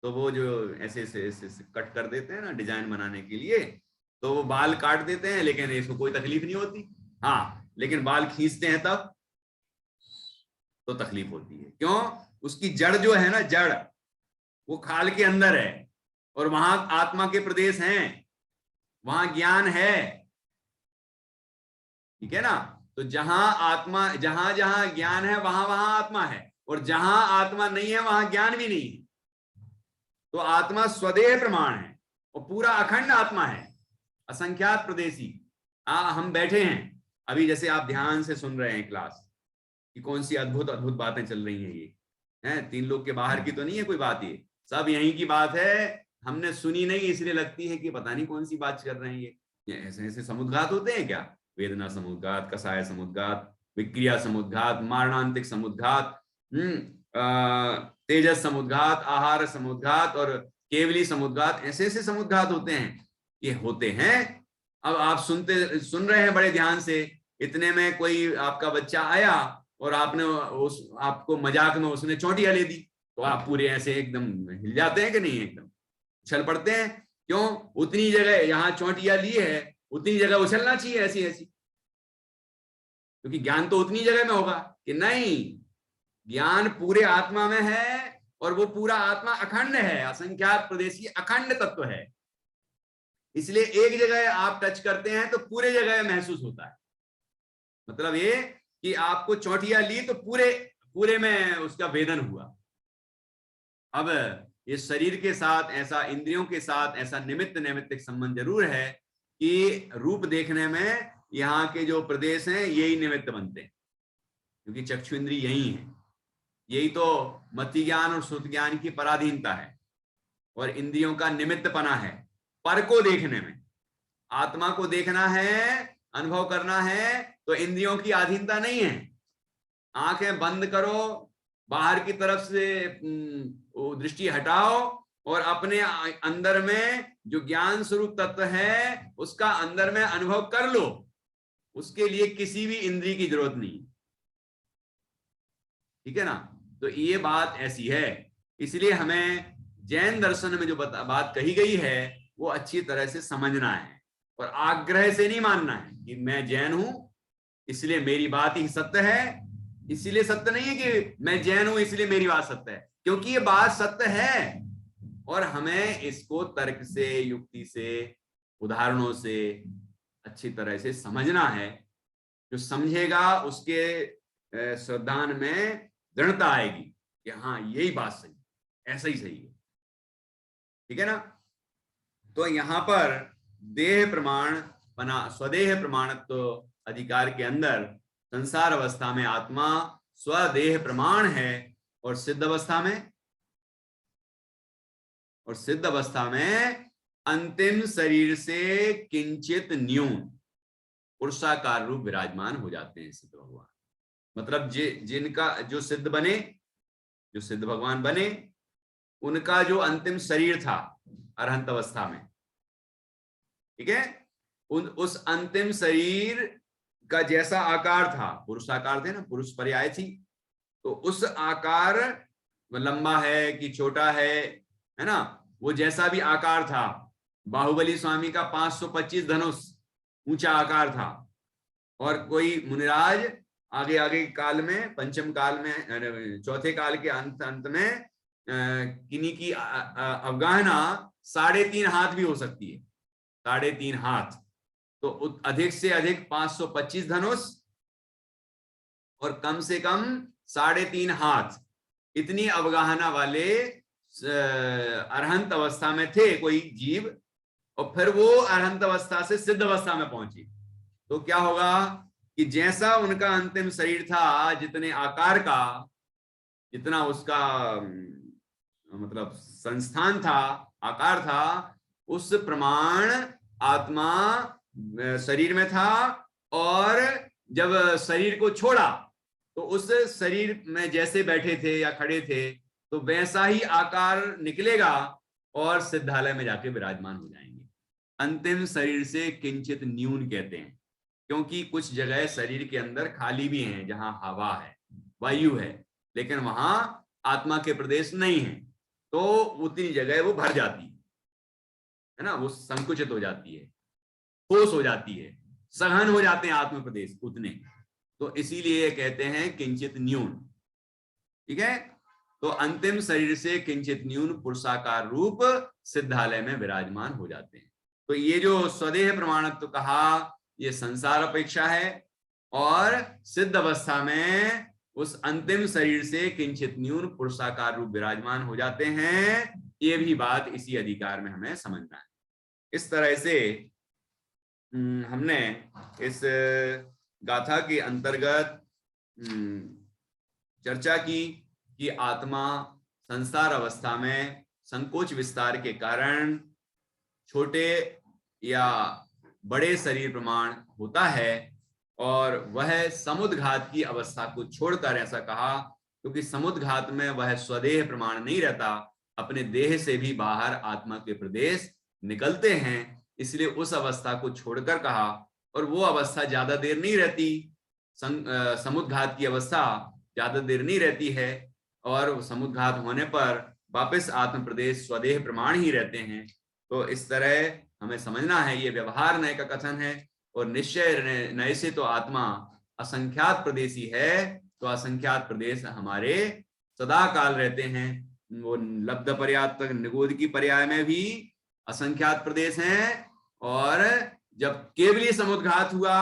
तो वो जो ऐसे ऐसे कट कर देते हैं ना डिजाइन बनाने के लिए, तो वो बाल काट देते हैं, लेकिन इसको कोई तकलीफ नहीं होती। हाँ, लेकिन बाल खींचते हैं तब तो तकलीफ होती है। क्यों? उसकी जड़ जो है ना, जड़ वो खाल के अंदर है, और वहां आत्मा के प्रदेश हैं, वहां ज्ञान है, ठीक है ना। तो जहां आत्मा, जहां जहां ज्ञान है वहां वहां आत्मा है, और जहां आत्मा नहीं है वहां ज्ञान भी नहीं है। तो आत्मा स्वदेह प्रमाण है, और पूरा अखंड आत्मा है, असंख्यात प्रदेशी। हम बैठे हैं अभी, जैसे आप ध्यान से सुन रहे हैं क्लास कि कौन सी अद्भुत अद्भुत बातें चल रही हैं, ये हैं 3 लोग के बाहर की तो नहीं है कोई बात, ये सब यहीं की बात है। हमने सुनी नहीं, इसलिए लगती है कि पता नहीं कौन सी बात कर रहे हैं ये ऐसे ऐसे समुद्घात होते हैं क्या? वेदना समुद्घात, कसाय समुद्घात, विक्रिया समुद्घात, मारणांतिक समुद्घात, तेजस समुद्घात, आहार समुद्घात और केवली समुद्घात, ऐसे ऐसे समुद्घात होते हैं, ये होते हैं। अब आप सुन रहे हैं बड़े ध्यान से, इतने में कोई आपका बच्चा आया और आपने आपको मजाक में उसने चोटियां ले दी, तो आप पूरे ऐसे एकदम हिल जाते हैं कि नहीं? एकदम उछल पड़ते हैं। क्यों? उतनी जगह यहाँ चोटियां ली है, उतनी जगह उछलना चाहिए ऐसी ऐसी, क्योंकि ज्ञान तो उतनी जगह में होगा कि नहीं, ज्ञान पूरे आत्मा में है, और वो पूरा आत्मा अखंड है, असंख्यात प्रदेशी अखंड तत्व है। इसलिए एक जगह आप टच करते हैं तो पूरे जगह महसूस होता है। मतलब ये कि आपको चोटियां ली तो पूरे पूरे में उसका वेदन हुआ। अब इस शरीर के साथ ऐसा, इंद्रियों के साथ ऐसा निमित्त नैमित्तिक संबंध जरूर है कि रूप देखने में यहाँ के जो प्रदेश हैं यही निमित्त बनते हैं, क्योंकि चक्षु इंद्रिय यही है, यही तो मति ज्ञान और श्रुत ज्ञान की पराधीनता है, और इंद्रियों का निमित्तपना है पर को देखने में। आत्मा को देखना है, अनुभव करना है, तो इंद्रियों की अधीनता नहीं है। आंखें बंद करो, बाहर की तरफ से दृष्टि हटाओ, और अपने अंदर में जो ज्ञान स्वरूप तत्व है उसका अंदर में अनुभव कर लो। उसके लिए किसी भी इंद्रिय की जरूरत नहीं, ठीक है ना। तो ये बात ऐसी है, इसलिए हमें जैन दर्शन में जो बात कही गई है वो अच्छी तरह से समझना है, और आग्रह से नहीं मानना है कि मैं जैन हूं इसलिए मेरी बात ही सत्य है। इसलिए सत्य नहीं है कि मैं जैन हूं इसलिए मेरी बात सत्य है, क्योंकि ये बात सत्य है, और हमें इसको तर्क से, युक्ति से, उदाहरणों से अच्छी तरह से समझना है। जो समझेगा उसके श्रद्धान में दृढ़ता आएगी कि हाँ यही बात सही, ऐसा ही सही है, ठीक है ना। तो यहां पर देह प्रमाण बना, स्वदेह प्रमाणत्व अधिकार के अंदर संसार अवस्था में आत्मा स्वदेह प्रमाण है, और सिद्ध अवस्था में अंतिम शरीर से किंचित न्यून पुरुषाकार रूप विराजमान हो जाते हैं सिद्ध भगवान। मतलब जिनका जो सिद्ध बने, जो सिद्ध भगवान बने, उनका जो अंतिम शरीर था अरहंत अवस्था में, ठीक है, उस अंतिम शरीर का जैसा आकार था, पुरुषाकार थे ना, पुरुष पर्याय थी, तो उस आकार लंबा है कि छोटा है ना, वो जैसा भी आकार था, बाहुबली स्वामी का 525 धनुष ऊंचा आकार था, और कोई मुनिराज आगे आगे काल में, पंचम काल में, चौथे काल के अंत में किन्हीं की अवगाहना 3.5 हाथ भी हो सकती है, 3.5 हाथ। तो अधिक से अधिक 525 धनुष और कम से कम 3.5 हाथ, इतनी अवगाहना वाले अरहंत अवस्था में थे कोई जीव, और फिर वो अरहंत अवस्था से सिद्ध अवस्था में पहुंची। तो क्या होगा कि जैसा उनका अंतिम शरीर था, जितने आकार का, जितना उसका मतलब संस्थान था, आकार था, उस प्रमाण आत्मा शरीर में था, और जब शरीर को छोड़ा तो उस शरीर में जैसे बैठे थे या खड़े थे, तो वैसा ही आकार निकलेगा और सिद्धालय में जाके विराजमान हो जाएंगे। अंतिम शरीर से किंचित न्यून कहते हैं, क्योंकि कुछ जगह शरीर के अंदर खाली भी हैं, जहां हवा है, वायु है, लेकिन वहां आत्मा के प्रदेश नहीं है, तो उतनी जगह वो भर जाती है ना, वो संकुचित हो जाती है, ठोस हो जाती है, सघन हो जाते हैं आत्म प्रदेश उतने। तो इसीलिए कहते हैं किंचित न्यून। ठीक है, तो अंतिम शरीर से किंचित न्यून पुरुषाकार रूप सिद्धालय में विराजमान हो जाते हैं। तो ये जो स्वदेह प्रमाणत्व कहा, ये संसार अपेक्षा है, और सिद्ध अवस्था में उस अंतिम शरीर से किंचित न्यून पुरुषाकार रूप विराजमान हो जाते हैं। ये भी बात इसी अधिकार में हमें समझना है। इस तरह से हमने इस गाथा के अंतर्गत चर्चा की कि आत्मा संसार अवस्था में संकोच विस्तार के कारण छोटे या बड़े शरीर प्रमाण होता है, और वह समुद्घात की अवस्था को छोड़कर, ऐसा कहा क्योंकि समुद्घात में वह स्वदेह प्रमाण नहीं रहता, अपने देह से भी बाहर आत्मा के प्रदेश निकलते हैं, इसलिए उस अवस्था को छोड़कर कहा। और वो अवस्था ज्यादा देर नहीं रहती, समुद्घात की अवस्था ज्यादा देर नहीं रहती है, और समुद्घात होने पर वापस आत्म प्रदेश स्वदेह प्रमाण ही रहते हैं। तो इस तरह हमें समझना है, ये व्यवहार नय का कथन है, और निश्चय नय से तो आत्मा असंख्यात प्रदेशी है, तो असंख्यात प्रदेश हमारे सदा काल रहते हैं। वो लब्ध पर्याप्त निगोद की पर्याय में भी असंख्यात प्रदेश हैं, और जब केवली समुद्घात हुआ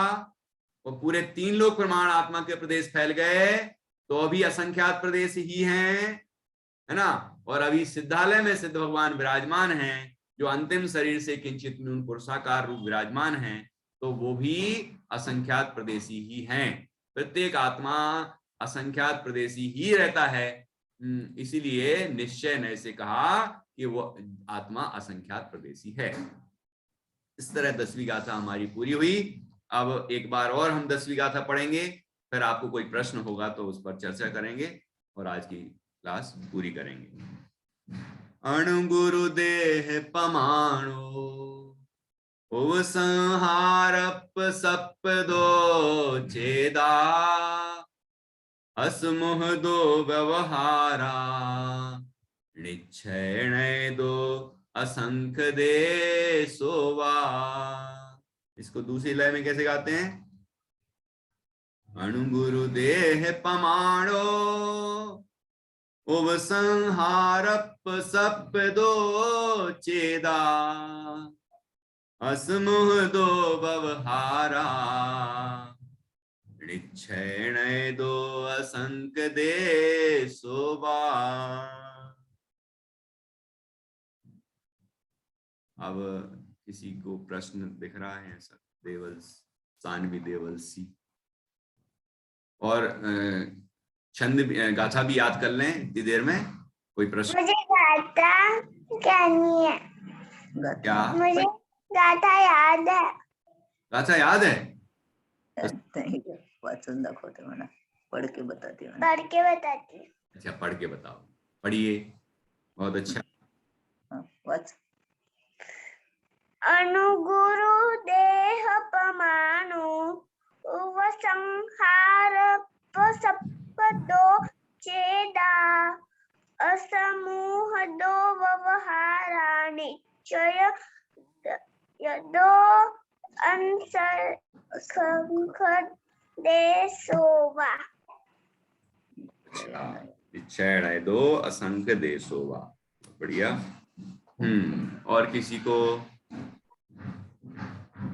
और पूरे 3 लोक प्रमाण आत्मा के प्रदेश फैल गए, तो अभी असंख्यात प्रदेश ही हैं, है ना। और अभी सिद्धालय में सिद्ध भगवान विराजमान हैं, जो अंतिम शरीर से किंचित न्यून पुरुषाकार रूप विराजमान हैं, तो वो भी असंख्यात प्रदेशी ही हैं। प्रत्येक आत्मा असंख्यात प्रदेशी ही रहता है, इसीलिए निश्चय नय से कहा कि वो आत्मा असंख्यात प्रदेशी है। इस तरह 10वीं गाथा हमारी पूरी हुई। अब एक बार और हम 10वीं गाथा पढ़ेंगे, फिर आपको कोई प्रश्न होगा तो उस पर चर्चा करेंगे और आज की क्लास पूरी करेंगे। अणुगुरु देह पमाणो उपसंहारप सप दो चेदा असमुह दो व्यवहारा निश्चय दो असंख दे सोवा। इसको दूसरी लय में कैसे गाते हैं? अणुगुरु देह पमाणो उपसंहारप सप दो चेदा असमुह दो व्यवहारा निश्चय दो असंख दे सोवा। अब किसी को प्रश्न दिख रहा है ऐसा? देवल सानवी देवल सी, और छंद गाथा भी याद कर लें इतनी देर में। कोई प्रश्न? मुझे गाथा करनी है। क्या? मुझे गाथा याद है। गाथा याद है? वाचन दाखवते म्हणा, पढ़ के बताती हूँ। पढ़ के बताती हूँ। अच्छा, पढ़ के बताओ। पढ़िए, बहुत अच्छा। वाच। अणुगुरु देह पमाणु उपसंहारप सप दो चेदा असमूहदो व्यवहाराणि चय यदो अंसंखदेशो वा। इच्छा दो असंख्य देशो वा। बढ़िया। और किसी को?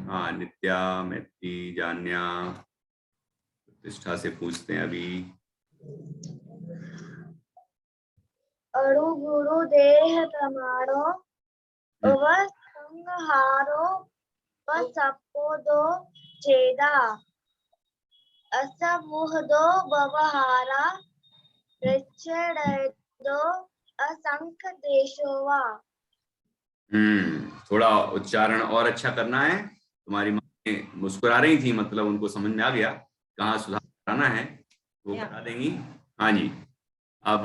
हाँ, नित्या, मैत्री, जान्या, प्रतिष्ठा से पूछते हैं अभी। अणु गुरु देह प्रमाणो अवसंहारो वसपोदो चेदा असमूहदो व्यवहारा प्रच्छेदो असंख्य देशो वा। थोड़ा उच्चारण और अच्छा करना है। तुम्हारी माँ मुस्कुरा रही थी, मतलब उनको समझ में आ गया कहाँ सुधार कराना है, वो करा देंगी। हाँ जी। अब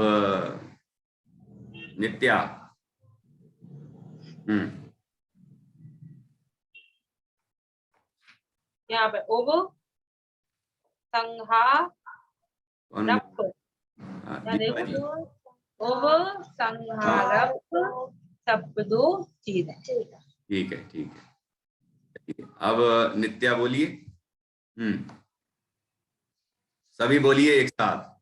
नित्या। यहाँ पे ओव संहारप, ओव संहारप शब्दो चेदा। ठीक है, ठीक है। अब नित्या बोलिए। सभी बोलिए एक साथ।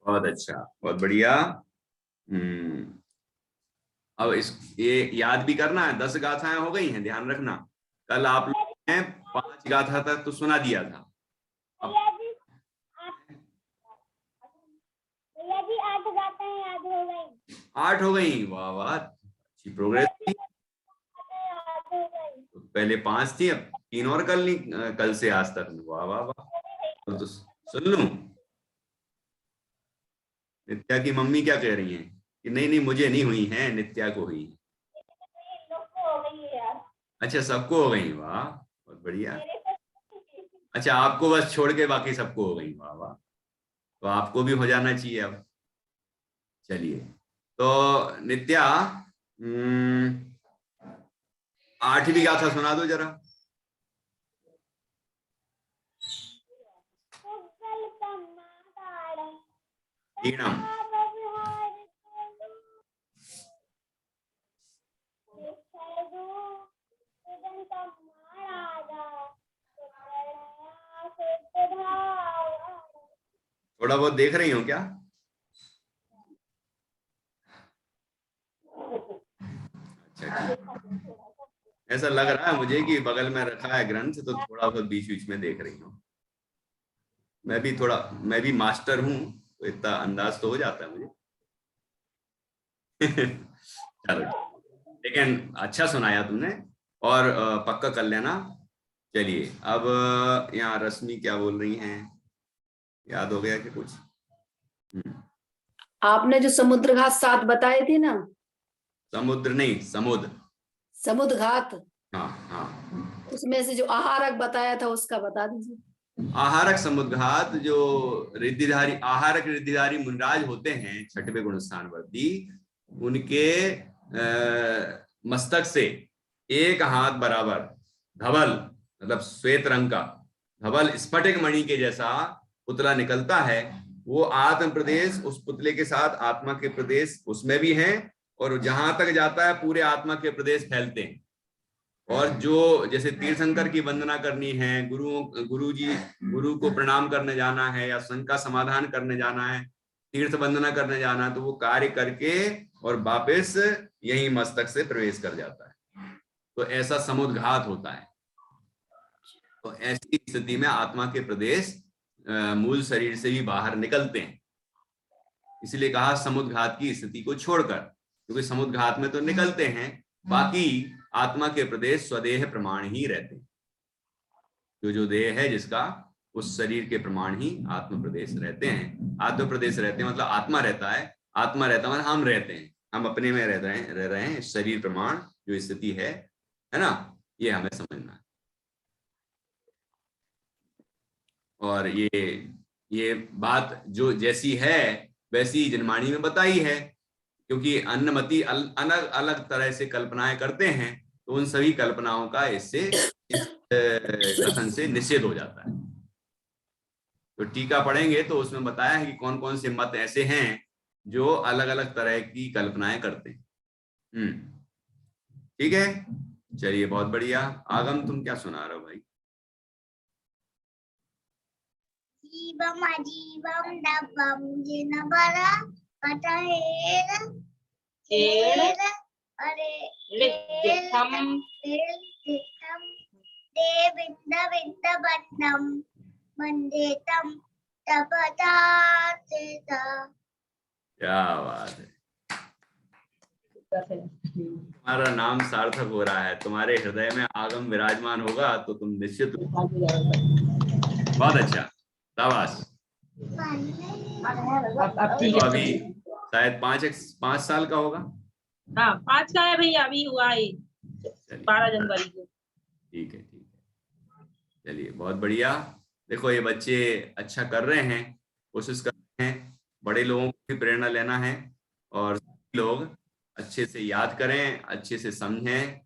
बहुत अच्छा, बहुत बढ़िया। अब ये याद भी करना है। 10 गाथाएं हो गई हैं, ध्यान रखना। कल आप लोगों ने 5 गाथा तक तो सुना दिया था। अब 8 गाथाएं याद हो गई। 8 हो गई, वाह वाह, अच्छी प्रोग्रेस थी। तो पहले 5 थी, अब 3 और कर ली कल से आज तक। वाह वाह वाह। तो सुन लूं, नित्या की मम्मी क्या कह रही हैं कि नहीं नहीं मुझे नहीं हुई है, नित्या को हुई। अच्छा, सबको हो गई, वाह, बहुत बढ़िया। अच्छा, आपको बस छोड़ के बाकी सबको हो गई, वाह वाह। तो आपको भी हो जाना चाहिए अब। चलिए, तो नित्या 8वीं गाथा सुना दो जरा। ईणम। थोड़ा बहुत देख रही हो क्या? अच्छा, ऐसा लग रहा है मुझे कि बगल में रखा है ग्रंथ, तो थोड़ा बहुत बीच बीच में देख रही हूँ। मैं भी मास्टर हूँ, तो इतना अंदाज तो हो जाता है मुझे। चलो, लेकिन अच्छा सुनाया तुमने, और पक्का कर लेना। चलिए, अब यहाँ रश्मि क्या बोल रही हैं, याद हो गया कि कुछ? आपने जो समुद्र घाट 7 बताए थे ना। समुद्र नहीं, समुद्र घाट। हाँ हाँ, उसमें से जो आहारक बताया था उसका बता दीजिए। आहारक समुद्र घात, जो रिद्धिधारी आहारक रिद्धिधारी मुनिराज होते हैं 6वें गुण स्थानवर्ती, उनके मस्तक से 1 हाथ बराबर धवल, मतलब श्वेत रंग का धवल स्फटिक मणि के जैसा पुतला निकलता है। वो आत्म प्रदेश, उस पुतले के साथ आत्मा के प्रदेश उसमें भी हैं, और जहां तक जाता है पूरे आत्मा के प्रदेश फैलते हैं। और जो जैसे तीर्थंकर की वंदना करनी है, गुरु को प्रणाम करने जाना है, या संघ का समाधान करने जाना है, तीर्थ वंदना करने जाना है, तो वो कार्य करके और वापस यही मस्तक से प्रवेश कर जाता है। तो ऐसा समुद्घात होता है। तो ऐसी स्थिति में आत्मा के प्रदेश मूल शरीर से भी बाहर निकलते हैं। इसलिए कहा समुद्घात की स्थिति को छोड़कर, क्योंकि समुद्घात में तो निकलते हैं, बाकी आत्मा के प्रदेश स्वदेह प्रमाण ही रहते हैं। जो देह है जिसका, उस शरीर के प्रमाण ही आत्म प्रदेश रहते हैं। आत्म प्रदेश रहते हैं मतलब आत्मा रहता है, आत्मा रहता है मतलब हम रहते हैं, हम अपने में रह रहे हैं। शरीर प्रमाण जो स्थिति है ना, ये हमें समझना है। और ये ये बात जो जैसी है वैसी जनमाणी में बताई है, क्योंकि अन्नमति अलग अलग तरह से कल्पनाएं करते हैं, तो उन सभी कल्पनाओं का इस कथन से निषेध हो जाता है। तो टीका पढ़ेंगे तो उसमें बताया है कि कौन कौन से मत ऐसे हैं जो अलग अलग तरह की कल्पनाएं करते हैं। ठीक है, चलिए बहुत बढ़िया। आगम तुम क्या सुना रहे हो भाई? जीवम अजीवम दब्बम जिनबरा कटहेर चेड़ अरे ऋद्धितम दिथम देविंद विंद बन्नम मंदेतम तपतातेता। क्या बात है, तुम्हारा नाम सार्थक हो रहा है, तुम्हारे हृदय में आगम विराजमान होगा तो तुम निश्चित। बहुत अच्छा, शाबाश। अब ठीक तो है। अभी शायद 5 साल का होगा। हाँ 5 का है भैया, अभी हुआ है 12 जनवरी को। ठीक है, ठीक है, चलिए बहुत बढ़िया। देखो ये बच्चे अच्छा कर रहे हैं, कोशिश कर रहे हैं, बड़े लोगों की प्रेरणा लेना है और लोग अच्छे से याद करें, अच्छे से समझें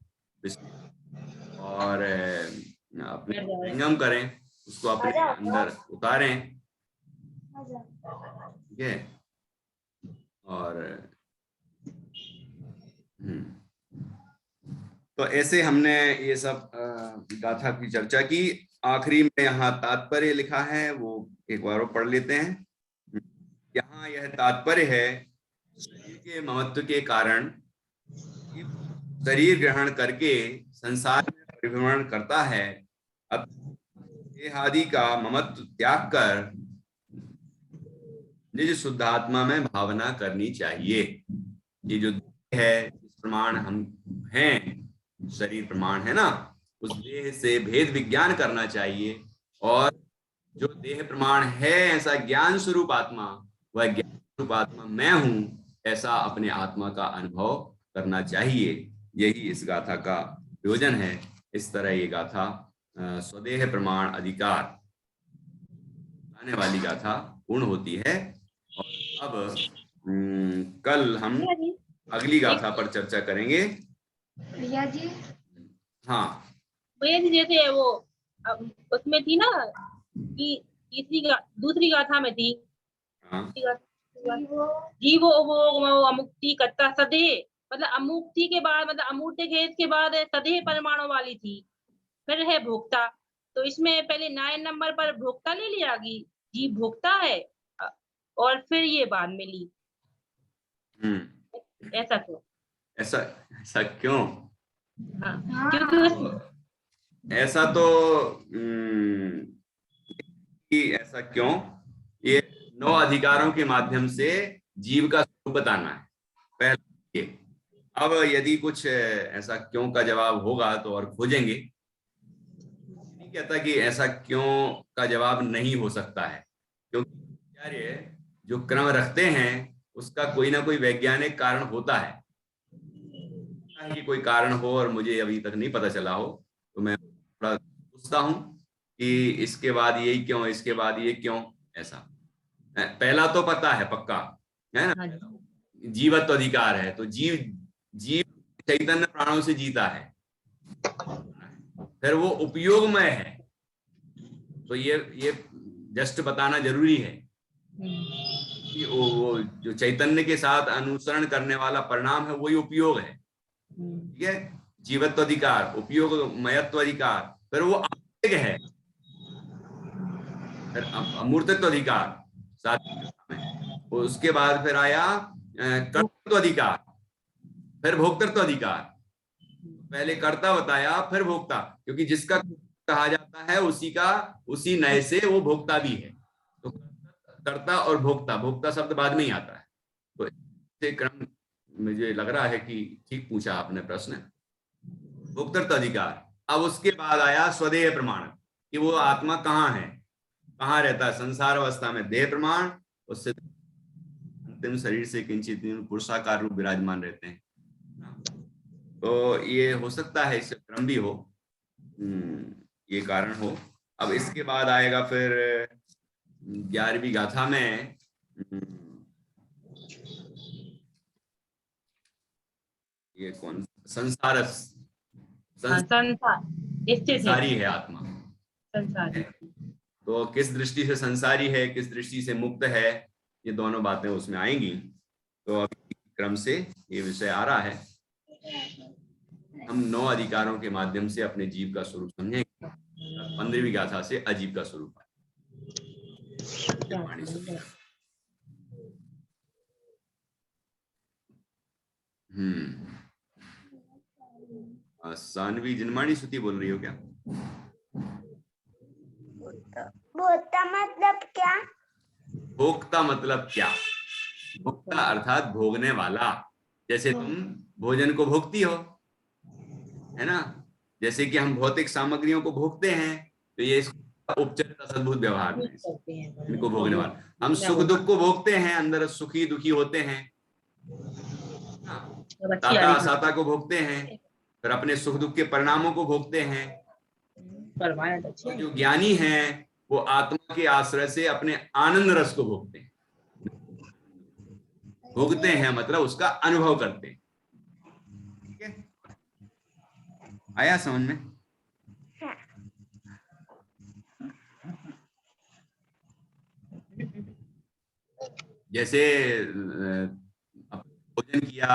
और अपने संगम करें, उसको अपने अंदर उतारें। ठीक है, और तो ऐसे हमने ये सब गाथा की चर्चा की। आखिरी में यहाँ तात्पर्य लिखा है, वो एक बार और पढ़ लेते हैं। यहाँ यह तात्पर्य है, शरीर के ममत्व के कारण शरीर ग्रहण करके संसार में परिभ्रमण करता है। अब देहादि का ममत्व त्याग कर निज शुद्धात्मा में भावना करनी चाहिए। ये जो देह है, इस प्रमाण हम हैं, शरीर प्रमाण है ना, उस देह से भेद विज्ञान करना चाहिए और जो देह प्रमाण है ऐसा ज्ञान स्वरूप आत्मा, वह ज्ञान स्वरूप आत्मा मैं हूं, ऐसा अपने आत्मा का अनुभव करना चाहिए। यही इस गाथा का प्रयोजन है। इस तरह ये गाथा स्वदेह प्रमाण अधिकार आने वाली गाथा पूर्ण होती है। और अब कल हम अगली गाथा पर चर्चा करेंगे। भैया जी, हाँ भैया जी जैसे वो उसमें थी ना कि दूसरी गाथा में थी, हाँ जीवो उपभोग अमुक्ति करता सदेह, मतलब अमुक्ति के बाद, मतलब अमूर्त खेद के बाद सदेह परमाणु वाली थी, फिर है भोक्ता। तो इसमें पहले 9 नंबर पर भोक्ता ले लिया कि जीव भोक्ता है और फिर ये बाद में ली। ऐसा क्यों? ऐसा क्यों? हाँ क्योंकि ऐसा तो ऐसा क्यों, ये 9 अधिकारों के माध्यम से जीव का स्वरूप बताना है पहले। अब यदि कुछ ऐसा क्यों का जवाब होगा तो और खोजेंगे। नहीं कहता कि ऐसा क्यों का जवाब नहीं हो सकता है, क्योंकि आचार्य जो क्रम रखते हैं उसका कोई ना कोई वैज्ञानिक कारण होता है। कि कोई कारण हो और मुझे अभी तक नहीं पता चला हो तो मैं थोड़ा पूछता हूं कि इसके बाद ये क्यों, इसके बाद ये क्यों। ऐसा पहला तो पता है पक्का है ना, जीवत्व अधिकार है, तो जीव चैतन्य प्राणों से जीता है, फिर वो उपयोगमय है, तो ये जस्ट बताना जरूरी है कि वो जो चैतन्य के साथ अनुसरण करने वाला परिणाम है वही उपयोग है। ठीक है, जीवत्व अधिकार, उपयोग मयत्व अधिकार, फिर वो आवेग है, फिर अमूर्तत्व अधिकार साथ में, उसके बाद फिर आया कर्तृत्व अधिकार, फिर भोक्तृत्व अधिकार। पहले कर्ता बताया फिर भोक्ता, क्योंकि जिसका कहा जाता है उसी नए से वो भोक्ता भी है। तो कर्ता और भोक्ता, भोक्ता शब्द बाद में ही आता है। तो इसे क्रम मुझे लग रहा है कि ठीक पूछा आपने प्रश्न, भोक्तृत्व अधिकार। अब उसके बाद आया स्वदेह प्रमाण कि वो आत्मा कहाँ है, कहाँ रहता है। संसार अवस्था में देह प्रमाण, उससे अंतिम शरीर से किंचित पुरुषाकार रूप विराजमान रहते हैं। तो ये हो सकता है इससे क्रम भी हो, ये कारण हो। अब इसके बाद आएगा फिर 11वीं गाथा में ये कौन संसार हाँ, संसार स्थित है, संसारी है आत्मा। संसार तो किस दृष्टि से संसारी है, किस दृष्टि से मुक्त है, ये दोनों बातें उसमें आएंगी। तो अभी क्रम से ये विषय आ रहा है। हम 9 अधिकारों के माध्यम से अपने जीव का स्वरूप समझेंगे। 15वीं गाथा से अजीव का स्वरूप है। सानवी जिनमाणी स्तुति बोल रही हो क्या? भोक्ता मतलब क्या? भोक्ता मतलब क्या? भोक्ता अर्थात भोगने वाला। जैसे तुम भोजन को भोगती हो, है ना? जैसे कि हम भौतिक सामग्रियों को भोगते हैं, तो ये उपचरित असद्भुत व्यवहार है, इनको भोगने वाला। हम सुख दुख को भोगते हैं, अंदर सुखी दुखी होते हैं, ताता असाता को भोगते हैं, फिर अपने सुख दुख के परिणामों को भोगते हैं। तो जो ज्ञानी हैं वो आत्मा के आश्रय से अपने आनंद रस को भोगते हैं। भोगते हैं मतलब उसका अनुभव करते हैं। ठीक है, आया समझ में? जैसे भोजन किया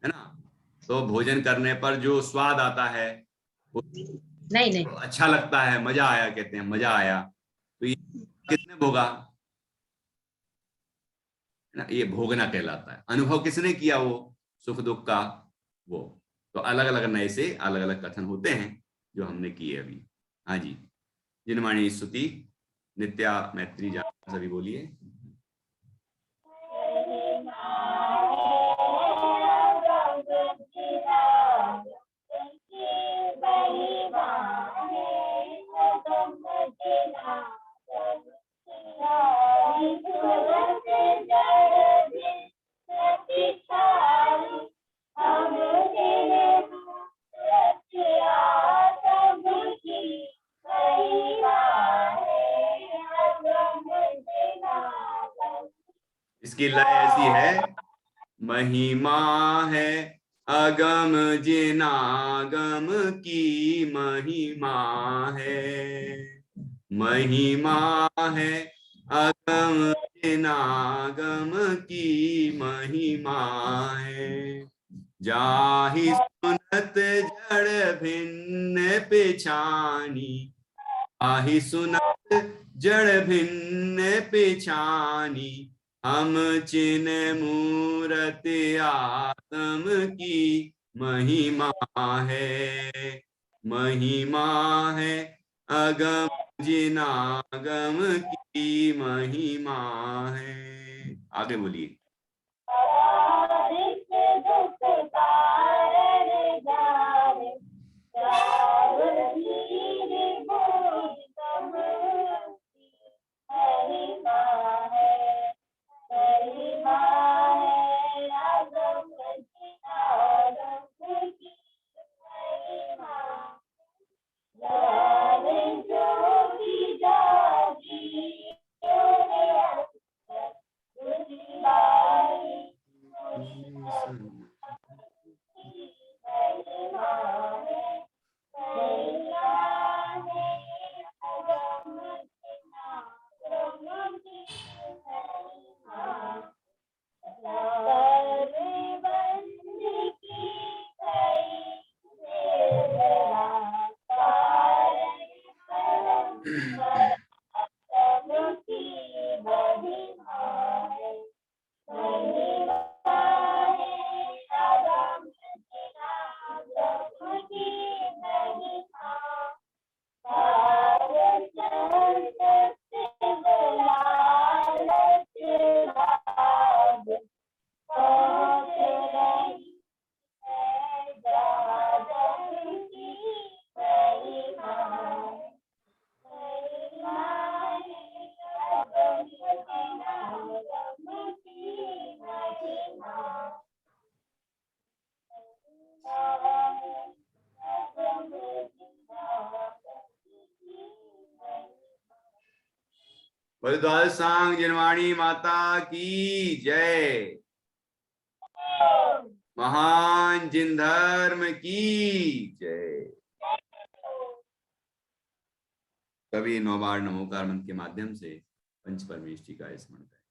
है ना, तो भोजन करने पर जो स्वाद आता है नहीं तो अच्छा लगता है, मजा आया कहते हैं, मजा आया। तो ये किसने भोगा? ना, ये भोगना कहलाता है। अनुभव किसने किया? वो सुख दुख का वो। तो अलग अलग नए से अलग अलग कथन होते हैं जो हमने किए अभी। हाँ जी, जिनवाणी स्तुति नित्या मैत्री जा सभी बोलिए। इसकी लय ऐसी है, महिमा है अगम जिनागम की महिमा है, महिमा है अगम जिनागम की महिमा है। जाहि सुनत जड़ भिन्न पिछानी, आहि सुनत जड़ भिन्न पिछानी, हम चिन मूरति आत्म की महिमा है, महिमा है अगम जिनागम की महिमा है। आगे बोलिए। बलिद्वाज सांग जिनवाणी माता की जय। महान जिन धर्म की जय। कभी 9 बार नमोकार मंत्र के माध्यम से पंच परमेष्टि का स्मरण करें।